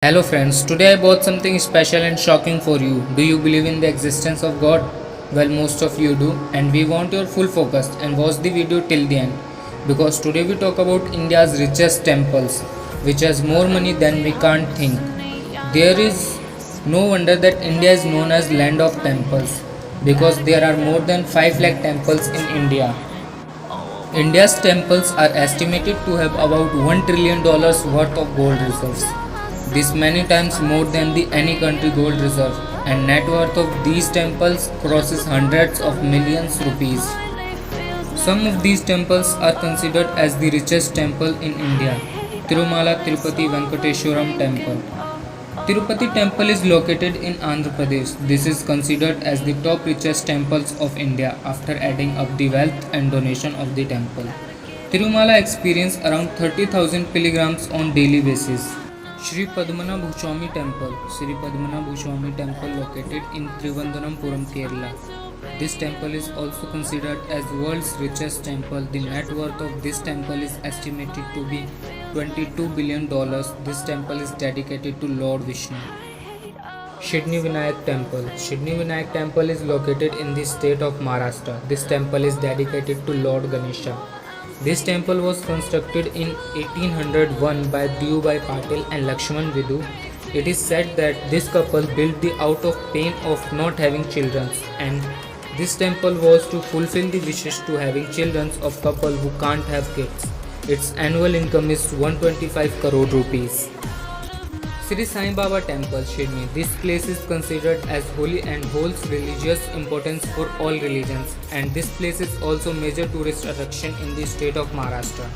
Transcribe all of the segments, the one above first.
Hello friends, today I bought something special and shocking for you. Do you believe in the existence of God? Well, most of you do, and we want your full focus and watch the video till the end. Because today we talk about India's richest temples, which has more money than we can't think. There is no wonder that India is known as land of temples, because there are more than 5 lakh temples in India. India's temples are estimated to have about $1 trillion worth of gold reserves. This many times more than the any country gold reserve, and net worth of these temples crosses hundreds of millions rupees. Some of these temples are considered as the richest temple in India. Tirumala Tirupati Venkateswaram Temple. Tirupati Temple is located in Andhra Pradesh. This is considered as the top richest temples of India after adding up the wealth and donation of the temple. Tirumala experiences around 30,000 pilgrims on daily basis. Sri Padmanabh Swami Temple. Sri Padmanabh Swami Temple located in Trivandrumpuram, Kerala. This temple is also considered as world's richest temple. The net worth of this temple is estimated to be $22 billion. This temple is dedicated to Lord Vishnu. Shidni Vinayak Temple. Shidni Vinayak Temple is located in the state of Maharashtra. This temple is dedicated to Lord Ganesha. This temple was constructed in 1801 by Diyubai Patil and Lakshman Vidhu. It is said that this couple built the out of pain of not having children, and this temple was to fulfill the wishes to having children of couple who can't have kids. Its annual income is 125 crore rupees. Sri Sai Baba Temple, Shirni. This place is considered as holy and holds religious importance for all religions, and this place is also major tourist attraction in the state of Maharashtra.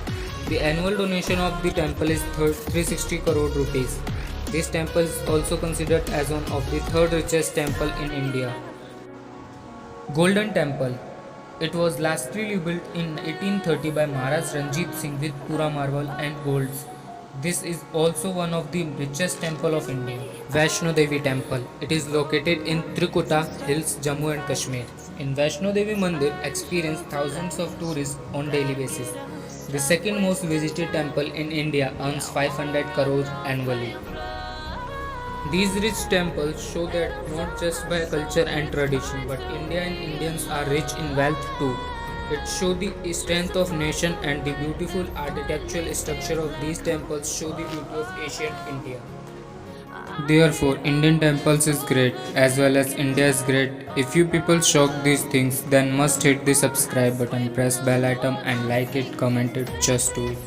The annual donation of the temple is 360 crore rupees. This temple is also considered as one of the third richest temple in India. Golden Temple. It was lastly rebuilt in 1830 by Maharaj Ranjit Singh with pura marble and golds. This is also one of the richest temple of India. Vaishno Devi Temple. It is located in Trikuta Hills, Jammu and Kashmir. In Vaishno Devi Mandir experience thousands of tourists on daily basis. The second most visited temple in India earns 500 crores annually. These rich temples show that not just by culture and tradition, but India and Indians are rich in wealth too. It shows the strength of nation, and the beautiful architectural structure of these temples show the beauty of ancient India. Therefore, Indian temples is great as well as India is great. If you people shock these things, then must hit the subscribe button, press bell icon and like it, comment it, just do it.